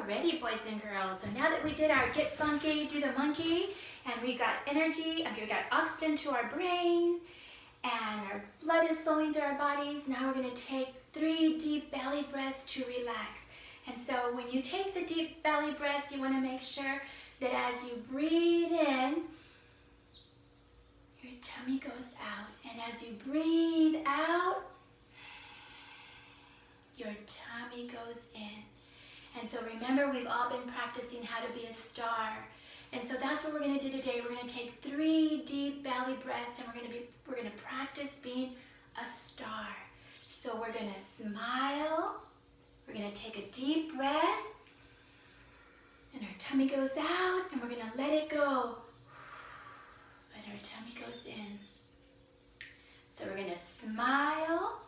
Alrighty, boys and girls. So now that we did our get funky, do the monkey, and we got energy, and we got oxygen to our brain, and our blood is flowing through our bodies, now we're going to take 3 deep belly breaths to relax. And so when you take the deep belly breaths, you want to make sure that as you breathe in, your tummy goes out. And as you breathe out, your tummy goes in. And so remember, we've all been practicing how to be a star. And so that's what we're going to do today. We're going to take 3 deep belly breaths, and we're going to practice being a star. So we're going to smile. We're going to take a deep breath, and our tummy goes out, and we're going to let it go. And our tummy goes in. So we're going to smile,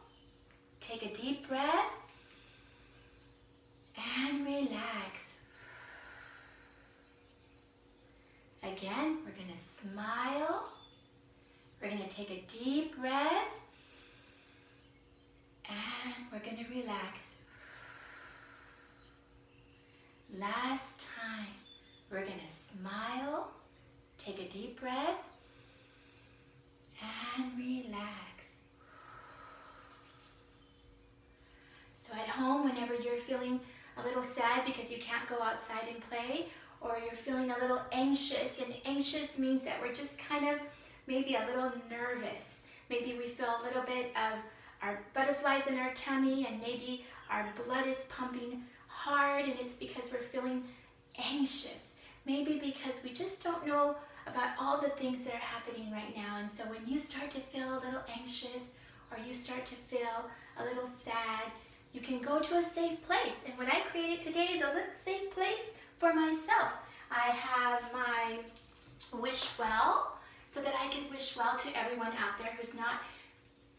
take a deep breath, and relax. Again, we're going to smile. We're going to take a deep breath, and we're going to relax. Last time, we're going to smile, take a deep breath, and relax. So at home, whenever you're feeling a little sad because you can't go outside and play, or you're feeling a little anxious, and anxious means that we're just kind of maybe a little nervous. Maybe we feel a little bit of our butterflies in our tummy, and maybe our blood is pumping hard, and it's because we're feeling anxious. Maybe because we just don't know about all the things that are happening right now. And so when you start to feel a little anxious, or you start to feel a little sad, you can go to a safe place. And what I created today is a little safe place for myself. I have my wish well, so that I can wish well to everyone out there who's not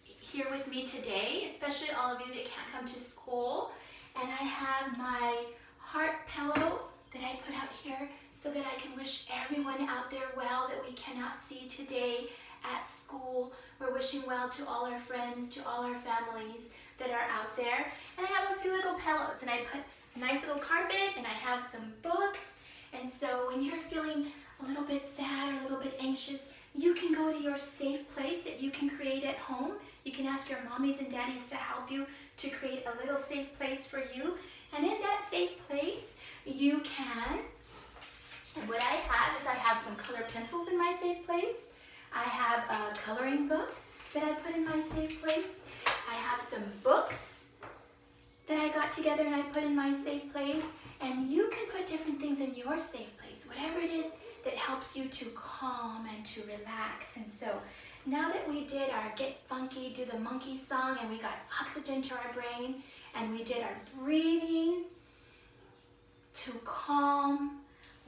here with me today, especially all of you that can't come to school. And I have my heart pillow that I put out here so that I can wish everyone out there well that we cannot see today at school. We're wishing well to all our friends, to all our families that are out there. And I have a few little pillows, and I put a nice little carpet, and I have some books. And so when you're feeling a little bit sad or a little bit anxious, you can go to your safe place that you can create at home. You can ask your mommies and daddies to help you to create a little safe place for you. And in that safe place, you can, and what I have is I have some colored pencils in my safe place. I have a coloring book that I put in my safe place. I have some books that I got together and I put in my safe place. And you can put different things in your safe place, whatever it is that helps you to calm and to relax. And so now that we did our get funky, do the monkey song, and we got oxygen to our brain, and we did our breathing to calm,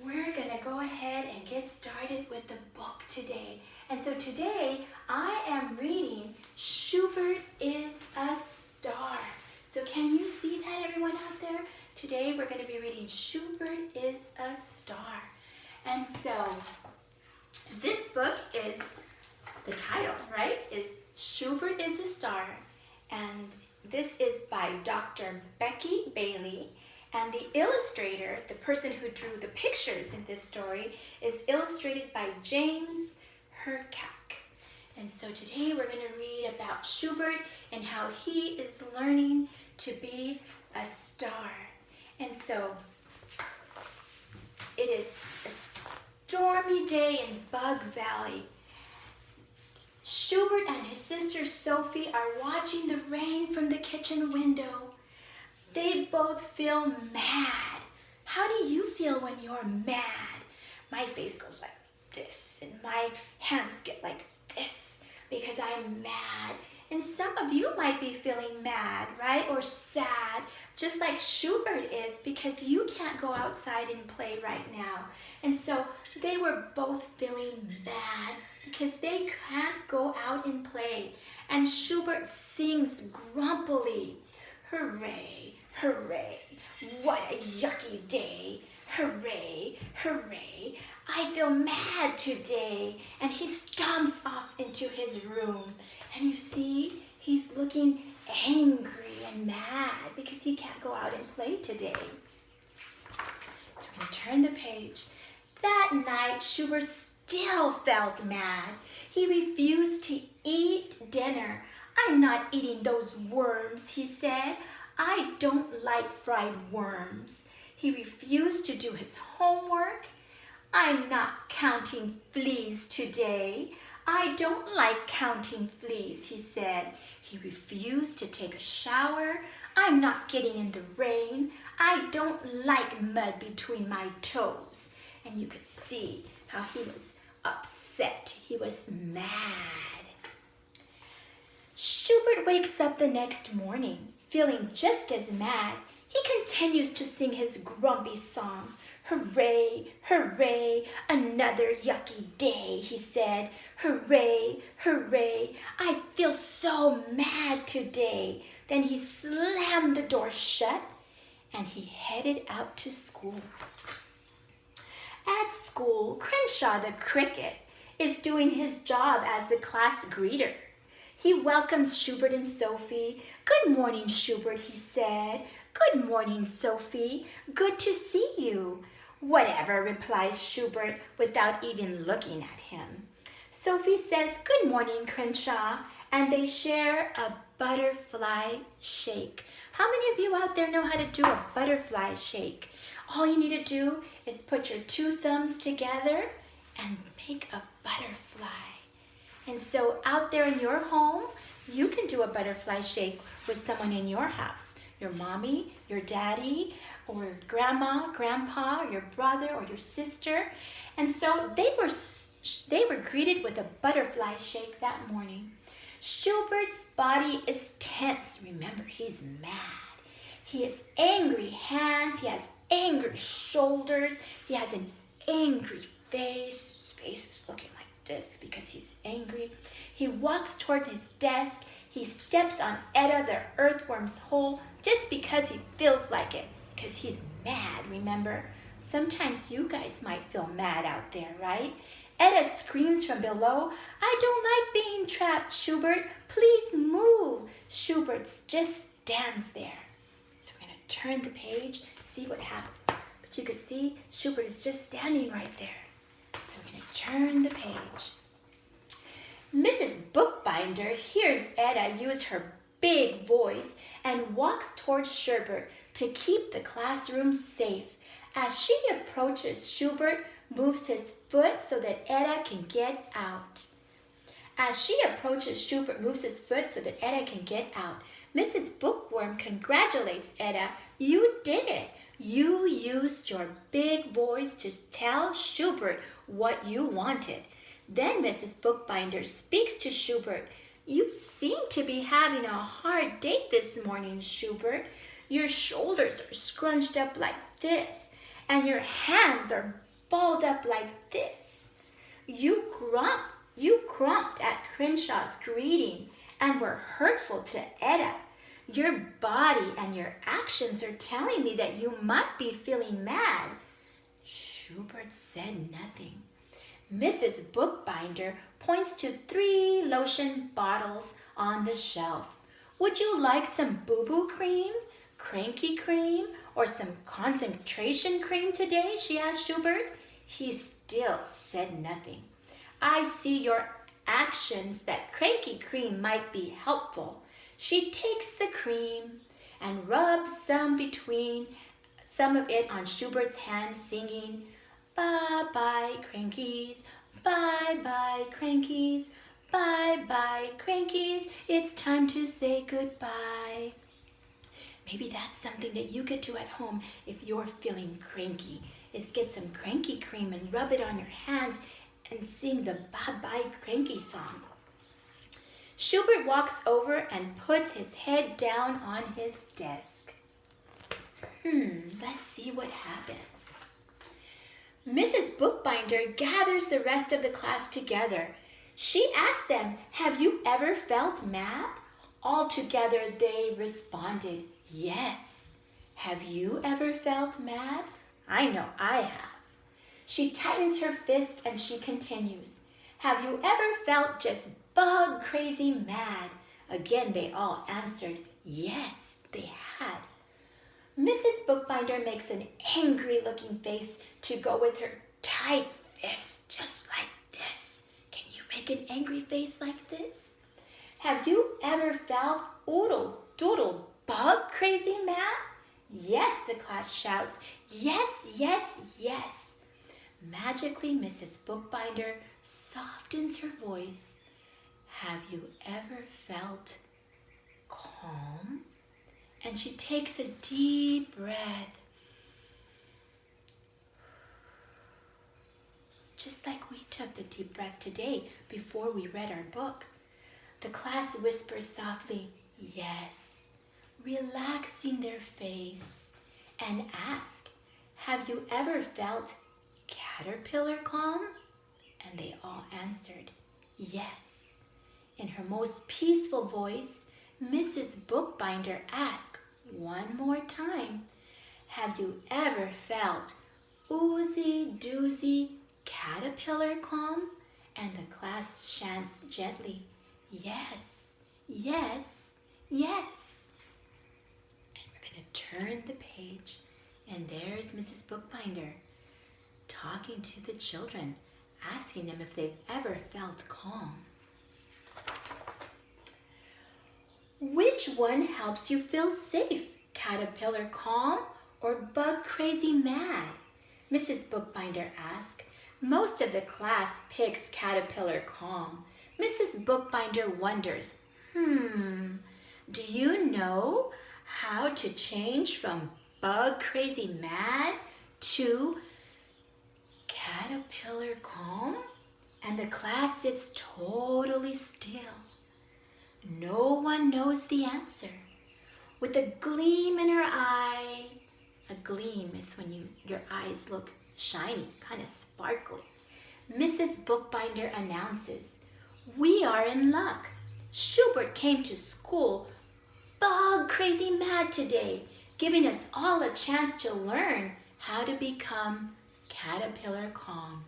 we're gonna go ahead and get started with the book today. And so today I am reading Shubert is a Star. So can you see that, everyone out there? Today we're going to be reading Shubert is a Star. And so this book is, the title, right, is Shubert is a Star. And this is by Dr. Becky Bailey. And the illustrator, the person who drew the pictures in this story, is illustrated by James Hercack. And so today we're going to read about Shubert and how he is learning to be a star. And so it is a stormy day in Bug Valley. Shubert and his sister Sophie are watching the rain from the kitchen window. They both feel mad. How do you feel when you're mad? My face goes like this, and my hands get like this because I'm mad. And some of you might be feeling mad, right? Or sad, just like Shubert is, because you can't go outside and play right now. And so they were both feeling mad because they can't go out and play. And Shubert sings grumpily, "Hooray, hooray, what a yucky day. Hooray, hooray, I feel mad today." And he stomps off into his room. And you see, he's looking angry and mad because he can't go out and play today. turn the page. That night, Schubert still felt mad. He refused to eat dinner. "I'm not eating those worms," he said. "I don't like fried worms." He refused to do his homework. "I'm not counting fleas today. I don't like counting fleas," he said. He refused to take a shower. "I'm not getting in the rain. I don't like mud between my toes." And you could see how he was upset. He was mad. Schubert wakes up the next morning, feeling just as mad. He continues to sing his grumpy song. "Hooray, hooray, another yucky day," he said. "Hooray, hooray, I feel so mad today." Then he slammed the door shut and he headed out to school. At school, Crenshaw the cricket is doing his job as the class greeter. He welcomes Schubert and Sophie. "Good morning, Schubert," he said. "Good morning, Sophie. Good to see you." "Whatever," replies Schubert without even looking at him. Sophie says, "Good morning, Crenshaw," and they share a butterfly shake. How many of you out there know how to do a butterfly shake? All you need to do is put your two thumbs together and make a butterfly. And so out there in your home, you can do a butterfly shake with someone in your house. Your mommy, your daddy, or grandma, grandpa, or your brother, or your sister. And so they were greeted with a butterfly shake that morning. Schubert's body is tense. Remember, he's mad. He has angry hands. He has angry shoulders. He has an angry face. His face is looking like this because he's angry. He walks towards his desk. He steps on Etta, the earthworm's hole, just because he feels like it, because he's mad, remember? Sometimes you guys might feel mad out there, right? Etta screams from below, "I don't like being trapped, Schubert. Please move." Schubert just stands there. So we're going to turn the page, see what happens. But you could see Schubert is just standing right there. So we're going to turn the page. Mrs. Bookbinder hears Etta use her big voice and walks towards Schubert to keep the classroom safe. As she approaches, Schubert moves his foot so that Etta can get out. Mrs. Bookworm congratulates Etta. "You did it. You used your big voice to tell Schubert what you wanted." Then Mrs. Bookbinder speaks to Schubert. "You seem to be having a hard day this morning, Schubert. Your shoulders are scrunched up like this, and your hands are balled up like this. You crumped at Crenshaw's greeting and were hurtful to Etta. Your body and your actions are telling me that you might be feeling mad." Schubert said nothing. Mrs. Bookbinder points to 3 lotion bottles on the shelf. "Would you like some boo-boo cream, cranky cream, or some concentration cream today?" she asked Schubert. He still said nothing. "I see your actions that cranky cream might be helpful." She takes the cream and rubs some of it on Schubert's hand, singing, "Bye-bye, crankies, bye-bye, crankies, bye-bye, crankies, it's time to say goodbye." Maybe that's something that you could do at home if you're feeling cranky, is get some cranky cream and rub it on your hands and sing the Bye-Bye Cranky song. Schubert walks over and puts his head down on his desk. Let's see what happens. Mrs. Bookbinder gathers the rest of the class together. She asks them, "Have you ever felt mad?" All together they responded, "Yes." "Have you ever felt mad?" "I know I have." She tightens her fist and she continues, "Have you ever felt just bug crazy mad?" Again they all answered, yes, they had. Mrs. Bookbinder makes an angry-looking face to go with her tight fist, just like this. Can you make an angry face like this? Have you ever felt oodle doodle bug crazy mad? Yes, the class shouts. Yes, yes, yes. Magically, Mrs. Bookbinder softens her voice. Have you ever felt calm? And she takes a deep breath. Just like we took the deep breath today before we read our book. The class whispers softly, yes, relaxing their face, and ask, have you ever felt caterpillar calm? And they all answered, yes. In her most peaceful voice, Mrs. Bookbinder asked one more time, have you ever felt oozy doozy caterpillar calm? And the class chants gently, yes, yes, yes. And we're going to turn the page, and there's Mrs. Bookbinder talking to the children, asking them if they've ever felt calm. Which one helps you feel safe? Caterpillar calm or bug crazy mad? Mrs. Bookbinder asked. Most of the class picks caterpillar calm. Mrs. Bookbinder wonders, do you know how to change from bug crazy mad to caterpillar calm? And the class sits totally still. No one knows the answer. With a gleam in her eye, a gleam is when your eyes look shiny, kind of sparkly. Mrs. Bookbinder announces, we are in luck. Shubert came to school bug crazy mad today, giving us all a chance to learn how to become caterpillar calm.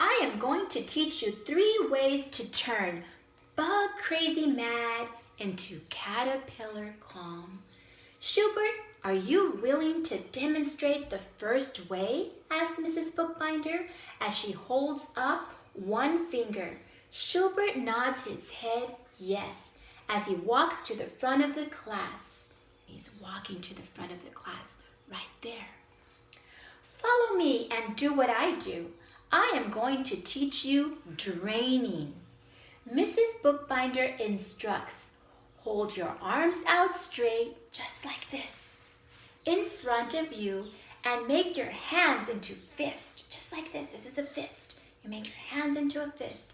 I am going to teach you 3 ways to turn bug crazy mad into caterpillar calm. Shubert, are you willing to demonstrate the first way? Asked Mrs. Bookbinder as she holds up one finger. Shubert nods his head yes as he walks to the front of the class. He's walking to the front of the class right there. Follow me and do what I do. I am going to teach you draining. Mrs. Bookbinder instructs, hold your arms out straight, just like this, in front of you, and make your hands into fists, just like this. This is a fist. You make your hands into a fist.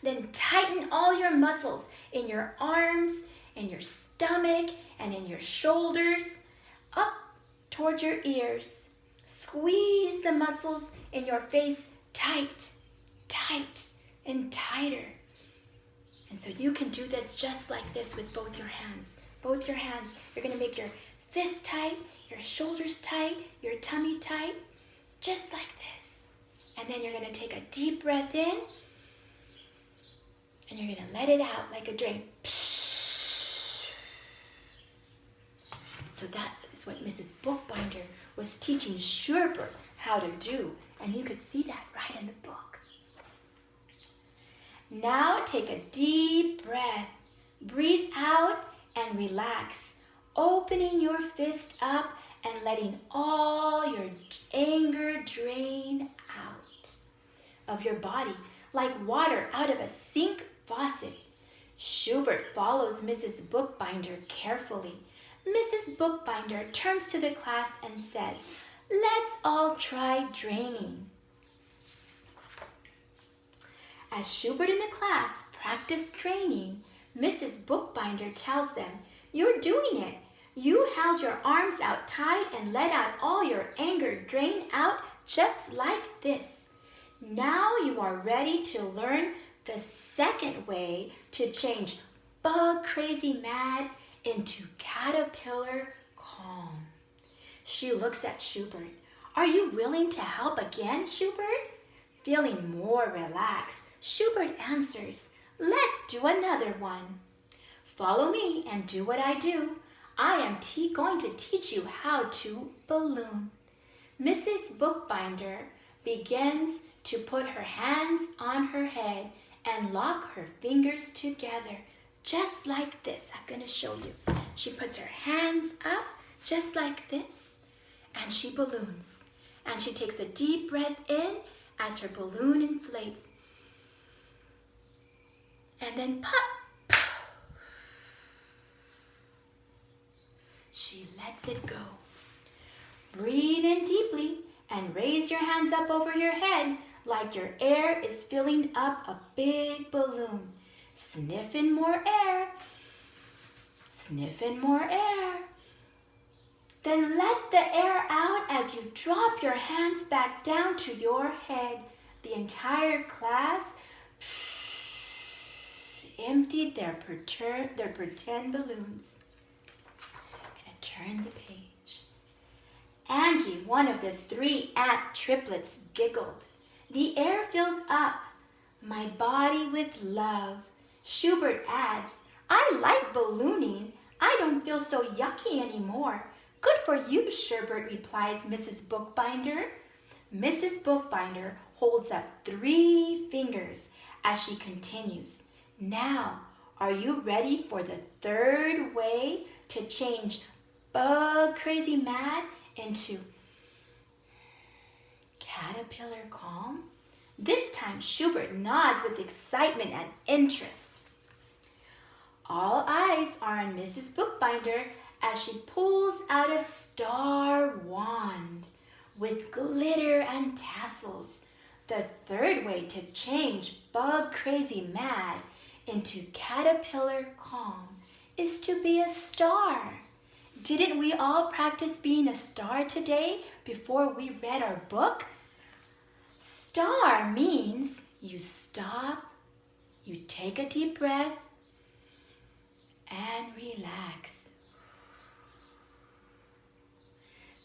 Then tighten all your muscles in your arms, in your stomach, and in your shoulders, up toward your ears. Squeeze the muscles in your face tight, tight, and tighter. And so you can do this just like this with both your hands. Both your hands. You're going to make your fists tight, your shoulders tight, your tummy tight, just like this. And then you're going to take a deep breath in, and you're going to let it out like a drain. So that is what Mrs. Bookbinder was teaching Shubert how to do. And you could see that right in the book. Now take a deep breath. Breathe out and relax, opening your fist up and letting all your anger drain out of your body like water out of a sink faucet. Shubert follows Mrs. Bookbinder carefully. Mrs. Bookbinder turns to the class and says, let's all try draining. As Shubert and the class practice draining, Mrs. Bookbinder tells them, you're doing it. You held your arms out tight and let out all your anger drain out just like this. Now you are ready to learn the second way to change bug crazy mad into caterpillar calm. She looks at Shubert. Are you willing to help again, Shubert? Feeling more relaxed, Shubert answers, Let's do another one. Follow me and do what I do. I am going to teach you how to balloon. Mrs. Bookbinder begins to put her hands on her head and lock her fingers together, just like this. I'm going to show you. She puts her hands up just like this, and she balloons. And she takes a deep breath in as her balloon inflates. And then pop. She lets it go. Breathe in deeply and raise your hands up over your head like your air is filling up a big balloon. Sniff in more air. Sniff in more air. Then let the air out as you drop your hands back down to your head. The entire class emptied their pretend balloons. I'm going to turn the page. Angie, one of the 3 ant triplets, giggled. The air filled up my body with love. Shubert adds, I like ballooning. I don't feel so yucky anymore. Good for you, Shubert, replies Mrs. Bookbinder. Mrs. Bookbinder holds up 3 fingers as she continues. Now, are you ready for the 3rd way to change bug crazy mad into caterpillar calm? This time, Shubert nods with excitement and interest. All eyes are on Mrs. Bookbinder as she pulls out a star wand with glitter and tassels. The 3rd way to change bug crazy mad into caterpillar calm is to be a star. Didn't we all practice being a star today before we read our book? Star means you stop, you take a deep breath, and relax.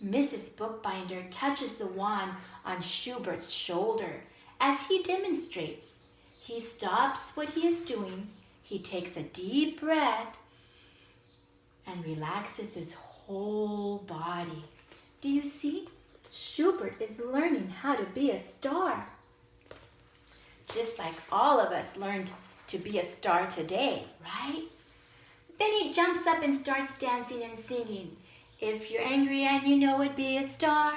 Mrs. Bookbinder touches the wand on Schubert's shoulder as he demonstrates. He stops what he is doing, he takes a deep breath, and relaxes his whole body. Do you see? Shubert is learning how to be a star. Just like all of us learned to be a star today, right? Benny jumps up and starts dancing and singing. If you're angry and you know it, be a star.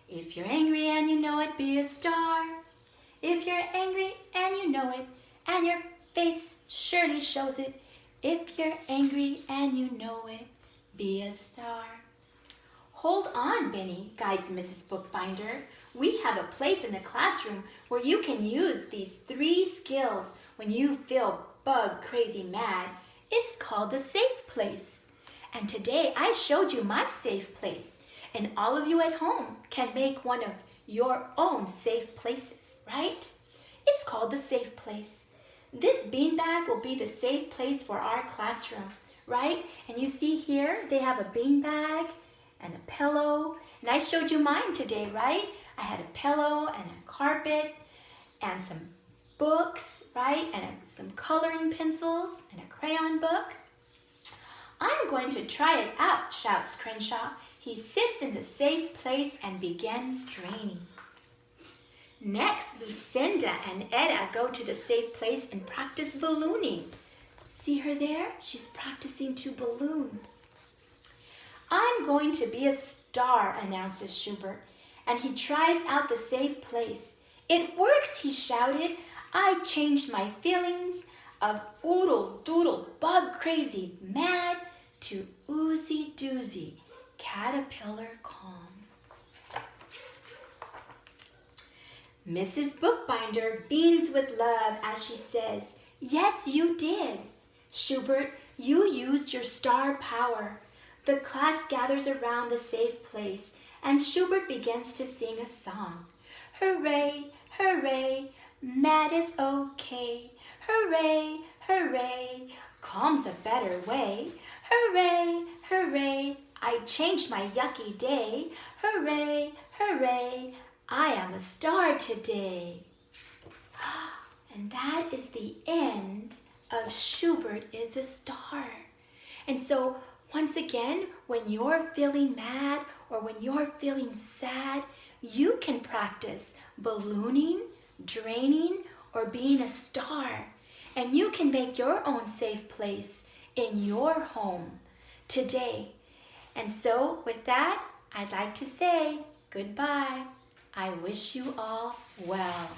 If you're angry and you know it, be a star. If you're angry and you know it, and your face surely shows it. If you're angry and you know it, be a star. Hold on, Benny, guides Mrs. Bookbinder. We have a place in the classroom where you can use these 3 skills when you feel bug crazy mad. It's called the safe place. And today I showed you my safe place. And all of you at home can make one of your own safe places, right? It's called the safe place. This beanbag will be the safe place for our classroom, right? And you see here, they have a beanbag and a pillow. And I showed you mine today, right? I had a pillow and a carpet and some books, right? And some coloring pencils and a crayon book. I'm going to try it out, shouts Crenshaw. He sits in the safe place and begins draining. Next, Lucinda and Etta go to the safe place and practice ballooning. See her there? She's practicing to balloon. I'm going to be a star, announces Shubert, and he tries out the safe place. It works, he shouted. I changed my feelings of oodle doodle bug crazy mad to oozy doozy caterpillar calm. Mrs. Bookbinder beams with love as she says, yes, you did. Shubert, you used your star power. The class gathers around the safe place and Shubert begins to sing a song. Hooray, hooray, mad is okay. Hooray, hooray, calm's a better way. Hooray, hooray, I changed my yucky day. Hooray, hooray, I am a star today. And that is the end of Shubert is a Star. And so once again, when you're feeling mad or when you're feeling sad, you can practice ballooning, draining, or being a star. And you can make your own safe place in your home today. And so with that, I'd like to say goodbye. I wish you all well.